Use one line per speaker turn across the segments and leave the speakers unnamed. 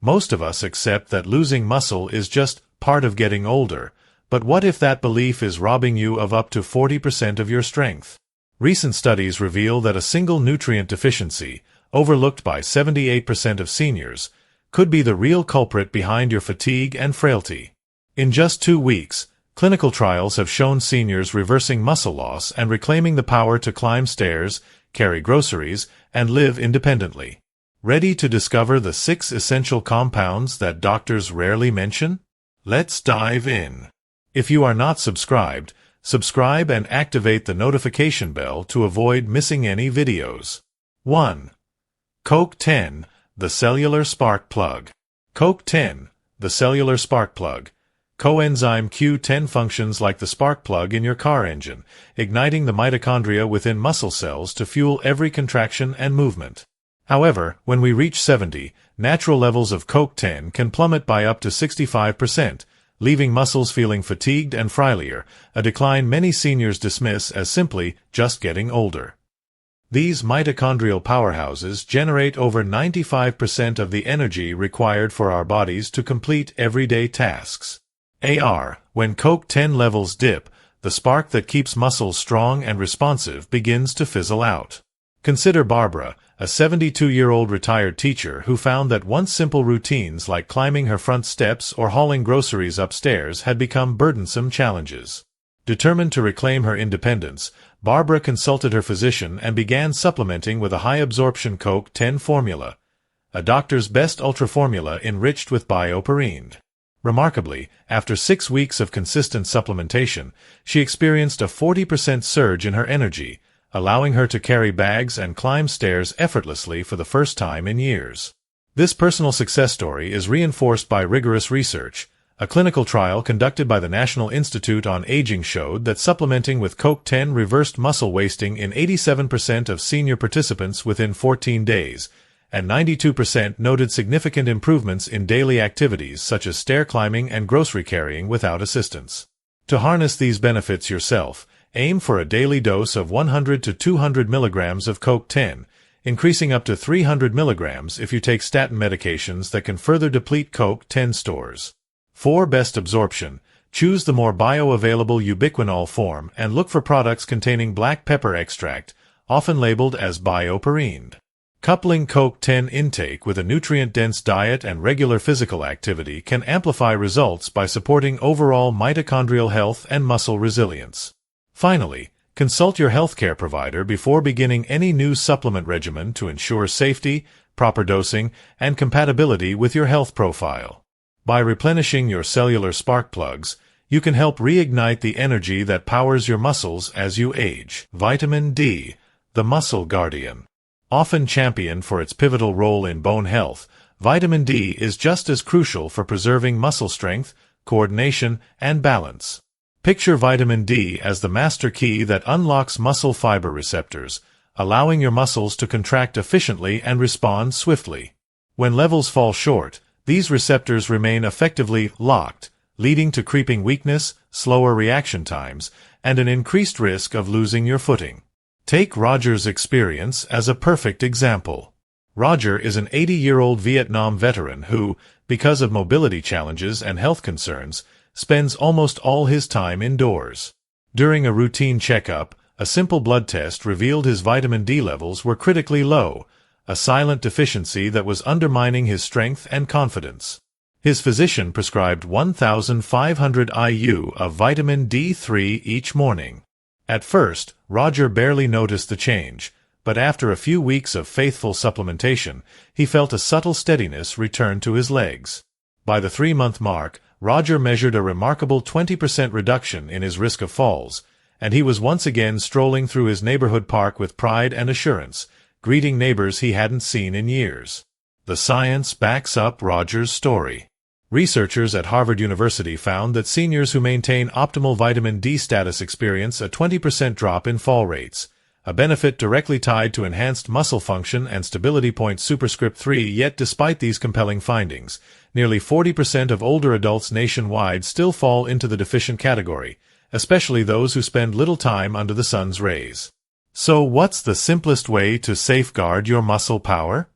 Most of us accept that losing muscle is just part of getting older, but what if that belief is robbing you of up to 40% of your strength? Recent studies reveal that a single nutrient deficiency, overlooked by 78% of seniors, could be the real culprit behind your fatigue and frailty. In just 2 weeks, clinical trials have shown seniors reversing muscle loss and reclaiming the power to climb stairs, carry groceries, and live independently. Ready to discover the 6 essential compounds that doctors rarely mention? Let's dive in. If you are not subscribed, subscribe and activate the notification bell to avoid missing any videos. 1. CoQ10, the cellular spark plug. CoQ10, the cellular spark plug. Coenzyme Q10 functions like the spark plug in your car engine, igniting the mitochondria within muscle cells to fuel every contraction and movement. However, when we reach 70, natural levels of CoQ10 can plummet by up to 65%, leaving muscles feeling fatigued and frailer, a decline many seniors dismiss as simply just getting older. These mitochondrial powerhouses generate over 95% of the energy required for our bodies to complete everyday tasks. When CoQ10 levels dip, the spark that keeps muscles strong and responsive begins to fizzle out. Consider Barbara, a 72-year-old retired teacher who found that once simple routines like climbing her front steps or hauling groceries upstairs had become burdensome challenges. Determined to reclaim her independence, Barbara consulted her physician and began supplementing with a high-absorption CoQ10 formula, a doctor's best ultra formula enriched with bioperine. Remarkably, after 6 weeks of consistent supplementation, she experienced a 40% surge in her energy, allowing her to carry bags and climb stairs effortlessly for the first time in years. This personal success story is reinforced by rigorous research. A clinical trial conducted by the National Institute on Aging showed that supplementing with CoQ10 reversed muscle wasting in 87% of senior participants within 14 days, and 92% noted significant improvements in daily activities such as stair climbing and grocery carrying without assistance. To harness these benefits yourself, aim for a daily dose of 100 to 200 milligrams of CoQ10, increasing up to 300 milligrams if you take statin medications that can further deplete CoQ10 stores. For best absorption, choose the more bioavailable ubiquinol form and look for products containing black pepper extract, often labeled as bioperine. Coupling CoQ10 intake with a nutrient-dense diet and regular physical activity can amplify results by supporting overall mitochondrial health and muscle resilience. Finally, consult your healthcare provider before beginning any new supplement regimen to ensure safety, proper dosing, and compatibility with your health profile. By replenishing your cellular spark plugs, you can help reignite the energy that powers your muscles as you age. Vitamin D, the muscle guardian. Often championed for its pivotal role in bone health, vitamin D is just as crucial for preserving muscle strength, coordination, and balance. Picture vitamin D as the master key that unlocks muscle fiber receptors, allowing your muscles to contract efficiently and respond swiftly. When levels fall short, these receptors remain effectively locked, leading to creeping weakness, slower reaction times, and an increased risk of losing your footing. Take Roger's experience as a perfect example. Roger is an 80-year-old Vietnam veteran who, because of mobility challenges and health concerns, spends almost all his time indoors. During a routine checkup, a simple blood test revealed his vitamin D levels were critically low, a silent deficiency that was undermining his strength and confidence. His physician prescribed 1,500 IU of vitamin D3 each morning. At first, Roger barely noticed the change, but after a few weeks of faithful supplementation, he felt a subtle steadiness return to his legs. By the 3-month mark, Roger measured a remarkable 20% reduction in his risk of falls, and he was once again strolling through his neighborhood park with pride and assurance, greeting neighbors he hadn't seen in years. The science backs up Roger's story. Researchers at Harvard University found that seniors who maintain optimal vitamin D status experience a 20% drop in fall rates, a benefit directly tied to enhanced muscle function and stability. Superscript 3. Yet despite these compelling findings, nearly 40% of older adults nationwide still fall into the deficient category, especially those who spend little time under the sun's rays. So what's the simplest way to safeguard your muscle power?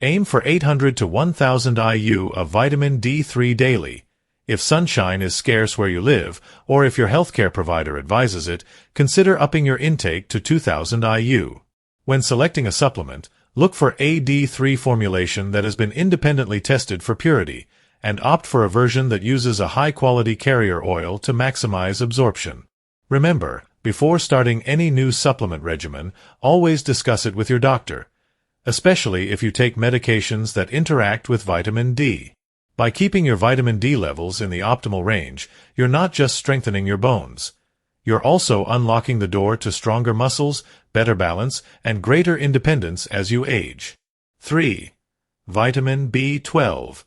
Aim for 800 to 1000 IU of vitamin D3 daily. If sunshine is scarce where you live, or if your healthcare provider advises it, consider upping your intake to 2000 IU. When selecting a supplement, look for a D3 formulation that has been independently tested for purity, and opt for a version that uses a high-quality carrier oil to maximize absorption. Remember, before starting any new supplement regimen, always discuss it with your doctor, especially if you take medications that interact with vitamin D. By keeping your vitamin D levels in the optimal range, you're not just strengthening your bones. You're also unlocking the door to stronger muscles, better balance, and greater independence as you age. 3. Vitamin B12,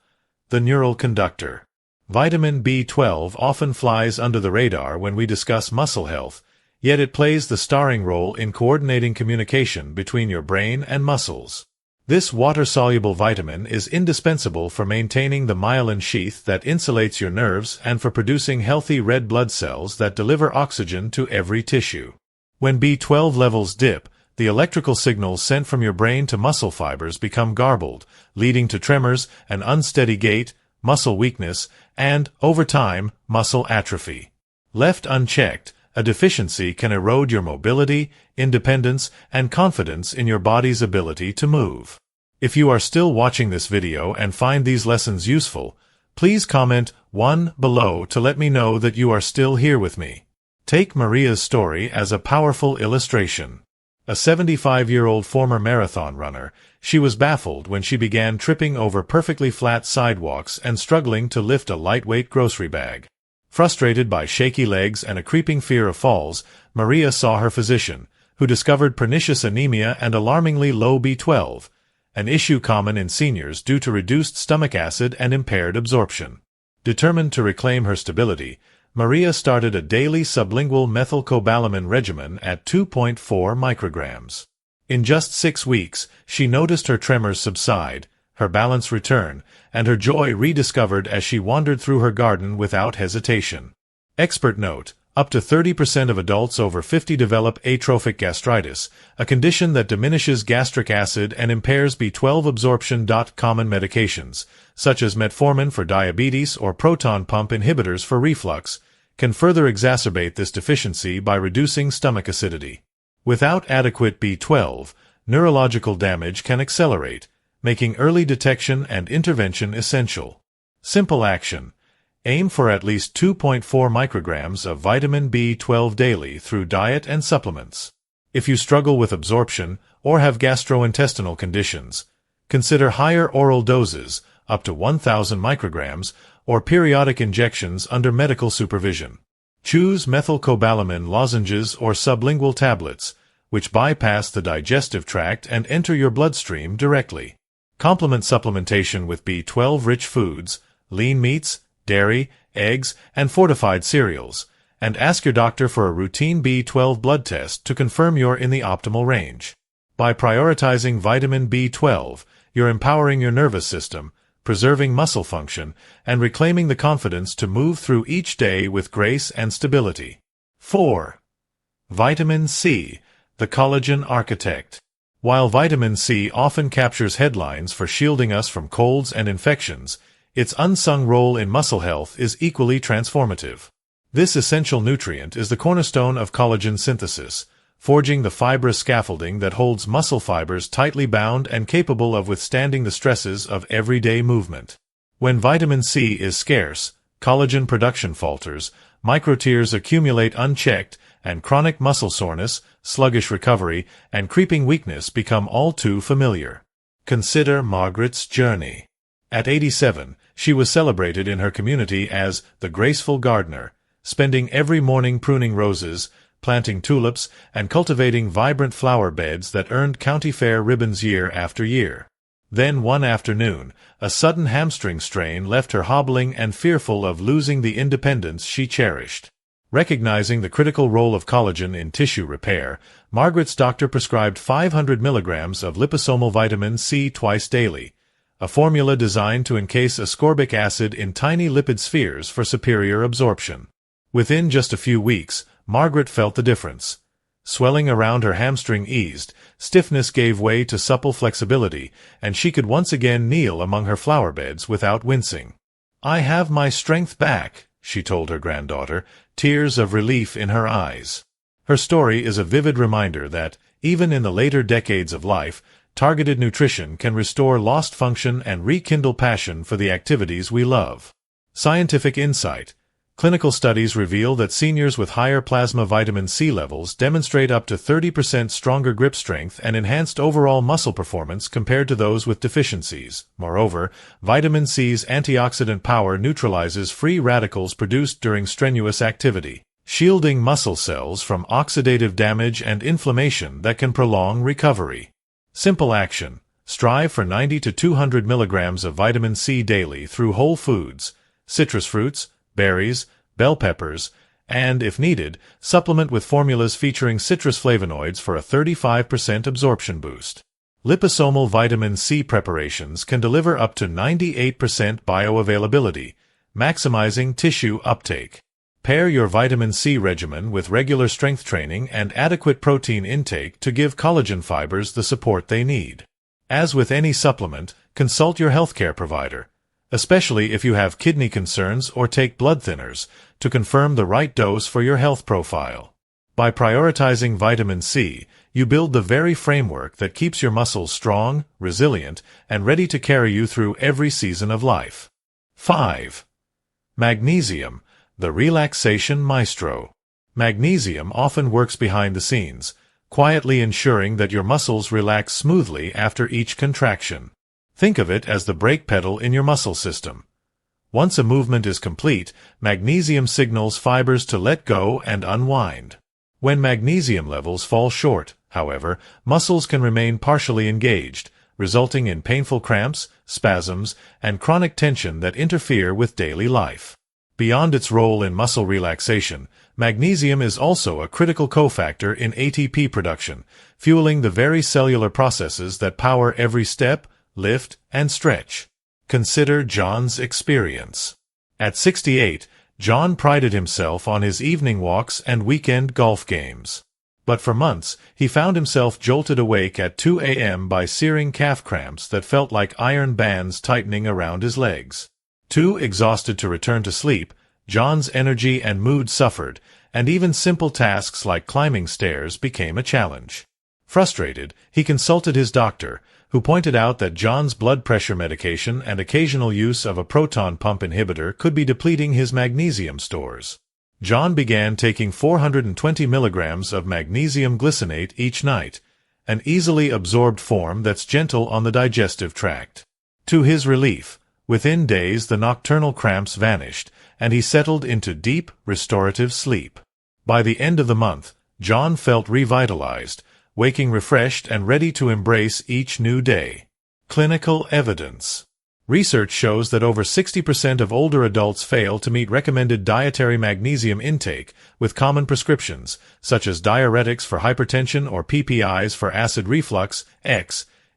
the neural conductor. Vitamin B12 often flies under the radar when we discuss muscle health, yet it plays the starring role in coordinating communication between your brain and muscles. This water-soluble vitamin is indispensable for maintaining the myelin sheath that insulates your nerves and for producing healthy red blood cells that deliver oxygen to every tissue. When B12 levels dip, the electrical signals sent from your brain to muscle fibers become garbled, leading to tremors, an unsteady gait, muscle weakness, and, over time, muscle atrophy. Left unchecked, a deficiency can erode your mobility, independence, and confidence in your body's ability to move. If you are still watching this video and find these lessons useful, please comment 1 below to let me know that you are still here with me. Take Maria's story as a powerful illustration. A 75-year-old former marathon runner, she was baffled when she began tripping over perfectly flat sidewalks and struggling to lift a lightweight grocery bag. Frustrated by shaky legs and a creeping fear of falls, Maria saw her physician, who discovered pernicious anemia and alarmingly low B12, an issue common in seniors due to reduced stomach acid and impaired absorption. Determined to reclaim her stability, Maria started a daily sublingual methylcobalamin regimen at 2.4 micrograms. In just 6 weeks, she noticed her tremors subside, her balance return, and her joy rediscovered as she wandered through her garden without hesitation. Expert note: up to 30% of adults over 50 develop atrophic gastritis, a condition that diminishes gastric acid and impairs B12 absorption. Common medications, such as metformin for diabetes or proton pump inhibitors for reflux, can further exacerbate this deficiency by reducing stomach acidity. Without adequate B12, neurological damage can accelerate, making early detection and intervention essential. Simple action: aim for at least 2.4 micrograms of vitamin B12 daily through diet and supplements. If you struggle with absorption or have gastrointestinal conditions, consider higher oral doses, up to 1,000 micrograms, or periodic injections under medical supervision. Choose methylcobalamin lozenges or sublingual tablets, which bypass the digestive tract and enter your bloodstream directly. Complement supplementation with B12-rich foods, lean meats, dairy, eggs, and fortified cereals, and ask your doctor for a routine B12 blood test to confirm you're in the optimal range. By prioritizing vitamin B12, you're empowering your nervous system, preserving muscle function, and reclaiming the confidence to move through each day with grace and stability. 4. Vitamin C, the collagen architect. While vitamin C often captures headlines for shielding us from colds and infections, its unsung role in muscle health is equally transformative. This essential nutrient is the cornerstone of collagen synthesis, forging the fibrous scaffolding that holds muscle fibers tightly bound and capable of withstanding the stresses of everyday movement. When vitamin C is scarce, collagen production falters, microtears accumulate unchecked, and chronic muscle soreness, sluggish recovery, and creeping weakness become all too familiar. Consider Margaret's journey. At 87, she was celebrated in her community as the graceful gardener, spending every morning pruning roses, planting tulips, and cultivating vibrant flower beds that earned county fair ribbons year after year. Then one afternoon, a sudden hamstring strain left her hobbling and fearful of losing the independence she cherished. Recognizing the critical role of collagen in tissue repair, Margaret's doctor prescribed 500 milligrams of liposomal vitamin C twice daily, a formula designed to encase ascorbic acid in tiny lipid spheres for superior absorption. Within just a few weeks, Margaret felt the difference. Swelling around her hamstring eased, stiffness gave way to supple flexibility, and she could once again kneel among her flower beds without wincing. "I have my strength back," she told her granddaughter, tears of relief in her eyes. Her story is a vivid reminder that, even in the later decades of life, targeted nutrition can restore lost function and rekindle passion for the activities we love. Scientific insight. Clinical studies reveal that seniors with higher plasma vitamin C levels demonstrate up to 30% stronger grip strength and enhanced overall muscle performance compared to those with deficiencies. Moreover, vitamin C's antioxidant power neutralizes free radicals produced during strenuous activity, shielding muscle cells from oxidative damage and inflammation that can prolong recovery. Simple action. Strive for 90 to 200 milligrams of vitamin C daily through whole foods, citrus fruits, berries, bell peppers, and, if needed, supplement with formulas featuring citrus flavonoids for a 35% absorption boost. Liposomal vitamin C preparations can deliver up to 98% bioavailability, maximizing tissue uptake. Pair your vitamin C regimen with regular strength training and adequate protein intake to give collagen fibers the support they need. As with any supplement, consult your healthcare provider, especially if you have kidney concerns or take blood thinners, to confirm the right dose for your health profile. By prioritizing vitamin C, you build the very framework that keeps your muscles strong, resilient, and ready to carry you through every season of life. 5. Magnesium, the relaxation maestro. Magnesium often works behind the scenes, quietly ensuring that your muscles relax smoothly after each contraction. Think of it as the brake pedal in your muscle system. Once a movement is complete, magnesium signals fibers to let go and unwind. When magnesium levels fall short, however, muscles can remain partially engaged, resulting in painful cramps, spasms, and chronic tension that interfere with daily life. Beyond its role in muscle relaxation, magnesium is also a critical cofactor in ATP production, fueling the very cellular processes that power every step, lift, and stretch. Consider John's experience. At 68, John prided himself on his evening walks and weekend golf games. But for months, he found himself jolted awake at 2 a.m. by searing calf cramps that felt like iron bands tightening around his legs. Too exhausted to return to sleep, John's energy and mood suffered, and even simple tasks like climbing stairs became a challenge. Frustrated, he consulted his doctor, who pointed out that John's blood pressure medication and occasional use of a proton pump inhibitor could be depleting his magnesium stores. John began taking 420 milligrams of magnesium glycinate each night, an easily absorbed form that's gentle on the digestive tract. To his relief, within days the nocturnal cramps vanished, and he settled into deep, restorative sleep. By the end of the month, John felt revitalized, waking refreshed and ready to embrace each new day. Clinical evidence. Research shows that over 60% of older adults fail to meet recommended dietary magnesium intake with common prescriptions, such as diuretics for hypertension or PPIs for acid reflux,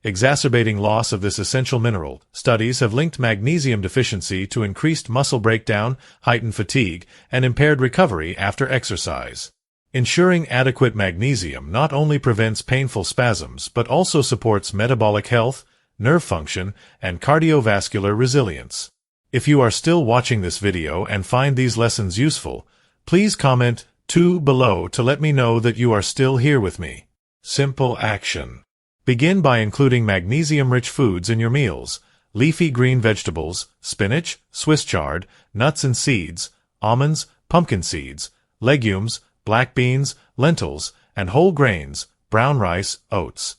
exacerbating loss of this essential mineral. Studies have linked magnesium deficiency to increased muscle breakdown, heightened fatigue, and impaired recovery after exercise. Ensuring adequate magnesium not only prevents painful spasms but also supports metabolic health, nerve function, and cardiovascular resilience. If you are still watching this video and find these lessons useful, please comment 2 below to let me know that you are still here with me. Simple action. Begin by including magnesium-rich foods in your meals: leafy green vegetables, spinach, Swiss chard, nuts and seeds, almonds, pumpkin seeds, legumes, black beans, lentils, and whole grains, brown rice, oats.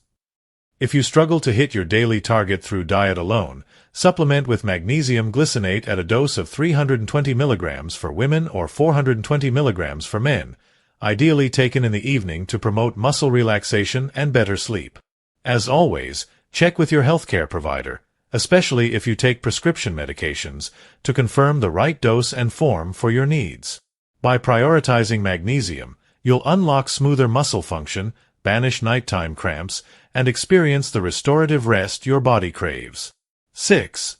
If you struggle to hit your daily target through diet alone, supplement with magnesium glycinate at a dose of 320 milligrams for women or 420 milligrams for men, ideally taken in the evening to promote muscle relaxation and better sleep. As always, check with your healthcare provider, especially if you take prescription medications, to confirm the right dose and form for your needs. By prioritizing magnesium, you'll unlock smoother muscle function, banish nighttime cramps, and experience the restorative rest your body craves. 6.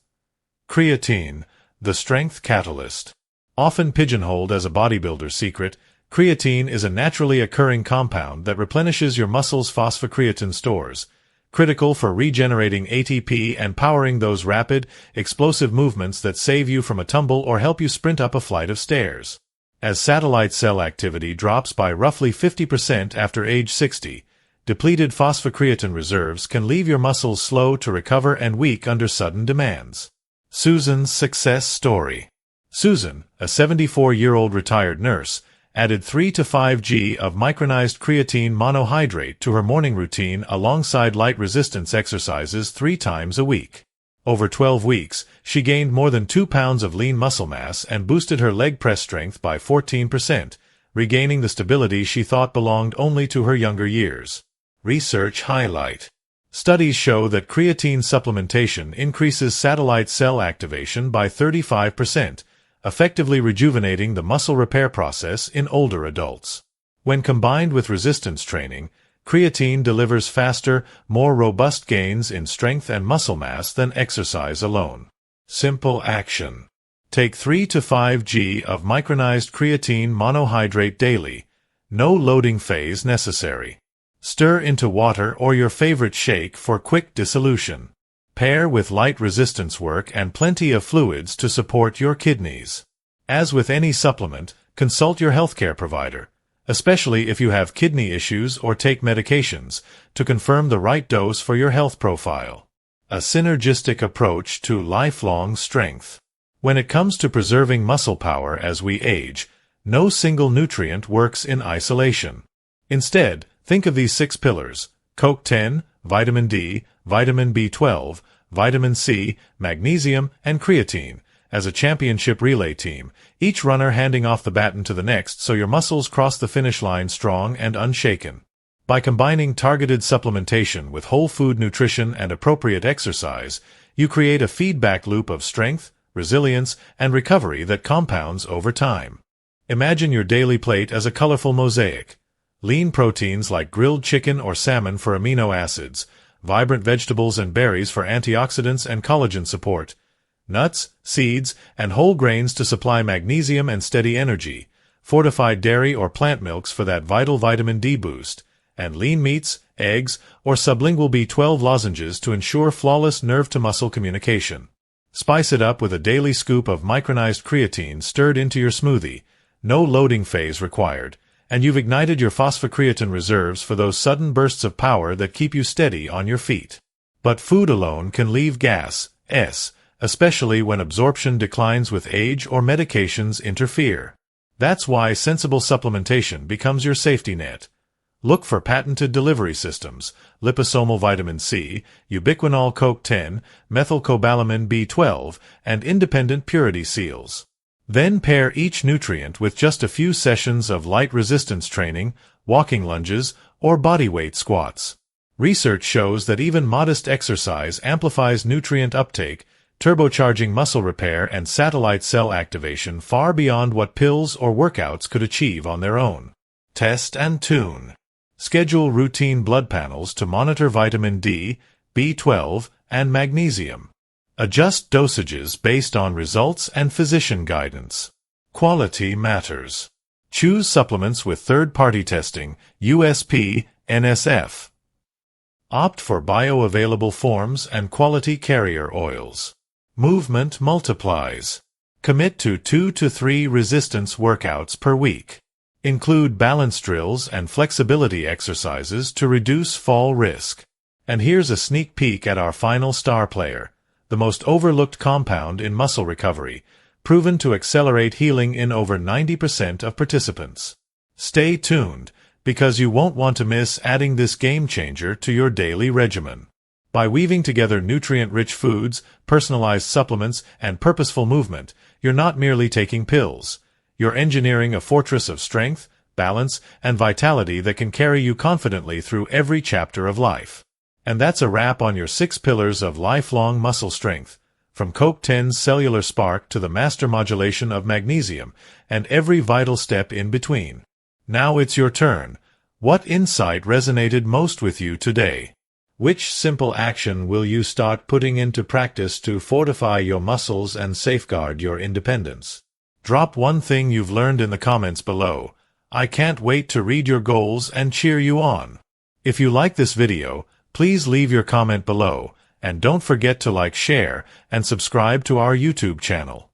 Creatine, the strength catalyst. Often pigeonholed as a bodybuilder's secret, Creatine is a naturally occurring compound that replenishes your muscles' phosphocreatine stores, critical for regenerating ATP and powering those rapid, explosive movements that save you from a tumble or help you sprint up a flight of stairs. As satellite cell activity drops by roughly 50% after age 60, depleted phosphocreatine reserves can leave your muscles slow to recover and weak under sudden demands. Susan's success story. Susan, a 74-year-old retired nurse, added 3 to 5 g of micronized creatine monohydrate to her morning routine alongside light resistance exercises 3 times a week. Over 12 weeks, she gained more than 2 pounds of lean muscle mass and boosted her leg press strength by 14%, regaining the stability she thought belonged only to her younger years. Research highlight. Studies show that creatine supplementation increases satellite cell activation by 35%, effectively rejuvenating the muscle repair process in older adults. When combined with resistance training, creatine delivers faster, more robust gains in strength and muscle mass than exercise alone. Simple action. Take 3 to 5 g of micronized creatine monohydrate daily. No loading phase necessary. Stir into water or your favorite shake for quick dissolution. Pair with light resistance work and plenty of fluids to support your kidneys. As with any supplement, consult your healthcare provider, especially if you have kidney issues or take medications, to confirm the right dose for your health profile. A synergistic approach to lifelong strength. When it comes to preserving muscle power as we age, no single nutrient works in isolation. Instead, think of these 6 pillars: CoQ10, vitamin D, vitamin B12, vitamin C, magnesium, and creatine, as a championship relay team, each runner handing off the baton to the next so your muscles cross the finish line strong and unshaken. By combining targeted supplementation with whole food nutrition and appropriate exercise, you create a feedback loop of strength, resilience, and recovery that compounds over time. Imagine your daily plate as a colorful mosaic. Lean proteins like grilled chicken or salmon for amino acids, vibrant vegetables and berries for antioxidants and collagen support, nuts, seeds, and whole grains to supply magnesium and steady energy, fortified dairy or plant milks for that vital vitamin D boost, and lean meats, eggs, or sublingual B12 lozenges to ensure flawless nerve-to-muscle communication. Spice it up with a daily scoop of micronized creatine stirred into your smoothie, no loading phase required, and you've ignited your phosphocreatine reserves for those sudden bursts of power that keep you steady on your feet. But food alone can leave gas, especially when absorption declines with age or medications interfere. That's why sensible supplementation becomes your safety net. Look for patented delivery systems, liposomal vitamin C, ubiquinol CoQ10, methylcobalamin B12, and independent purity seals. Then pair each nutrient with just a few sessions of light resistance training, walking lunges, or bodyweight squats. Research shows that even modest exercise amplifies nutrient uptake, turbocharging muscle repair and satellite cell activation far beyond what pills or workouts could achieve on their own. Test and tune. Schedule routine blood panels to monitor vitamin D, B12, and magnesium. Adjust dosages based on results and physician guidance. Quality matters. Choose supplements with third-party testing, USP, NSF. Opt for bioavailable forms and quality carrier oils. Movement multiplies. Commit to 2 to 3 resistance workouts per week. Include balance drills and flexibility exercises to reduce fall risk. And here's a sneak peek at our final star player, the most overlooked compound in muscle recovery, proven to accelerate healing in over 90% of participants. Stay tuned, because you won't want to miss adding this game-changer to your daily regimen. By weaving together nutrient-rich foods, personalized supplements, and purposeful movement, you're not merely taking pills. You're engineering a fortress of strength, balance, and vitality that can carry you confidently through every chapter of life. And that's a wrap on your 6 pillars of lifelong muscle strength, from CoQ10's cellular spark to the master modulation of magnesium, and every vital step in between. Now it's your turn. What insight resonated most with you today? Which simple action will you start putting into practice to fortify your muscles and safeguard your independence? Drop one thing you've learned in the comments below. I can't wait to read your goals and cheer you on. If you like this video, please leave your comment below, and don't forget to like, share, and subscribe to our YouTube channel.